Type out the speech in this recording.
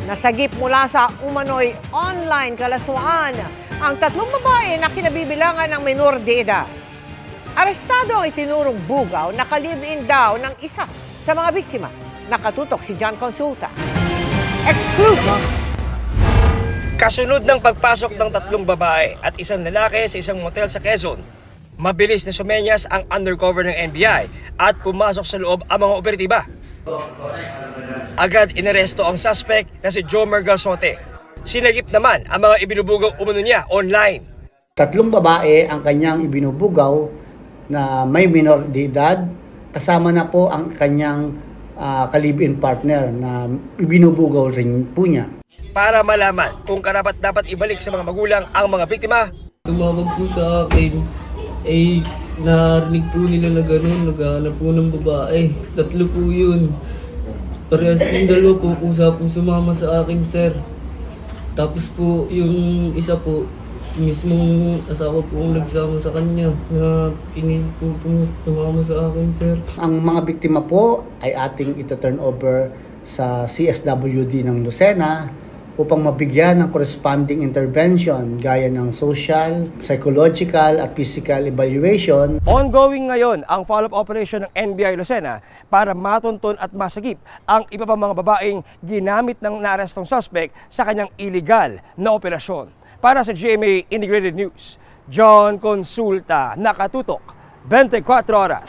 Nasagip mula sa umano'y online kalaswaan ang 3 babae na kinabibilangan ng menor de edad. Arestado ang itinurong bugaw na kalib-in daw ng isa sa mga biktima. Nakatutok si John Consulta. Exclusive! Kasunod ng pagpasok ng 3 babae at isang lalaki sa isang motel sa Quezon, mabilis na sumenyas ang undercover ng NBI at pumasok sa loob ang mga operatiba. Agad inaresto ang suspect na si Jomer Galsote. Sinagip naman ang mga ibinubugaw umano niya online. 3 babae ang kanyang ibinubugaw na may minor de edad, kasama na po ang kanyang kalib-in partner na ibinubugaw rin po niya. Para malaman kung karapat-dapat ibalik sa mga magulang ang mga biktima. Tumawag po sa akin, narinig po nila na gano'n, naghahanap po ng babae. 3 po yun. Parehas yung 2 po, kusa po sumama sa akin, sir. Tapos po, yung isa po, mismong asawa po ang nagsama sa kanya na pinilit po sumama sa akin, sir. Ang mga biktima po ay ating ito-turn over sa CSWD ng Lucena upang mabigyan ng corresponding intervention gaya ng social, psychological at physical evaluation. Ongoing ngayon ang follow-up operation ng NBI Lucena para matunton at masagip ang iba pang mga babaeng ginamit ng naarestong suspect sa kanyang illegal na operasyon. Para sa GMA Integrated News, John Consulta, nakatutok 24 oras.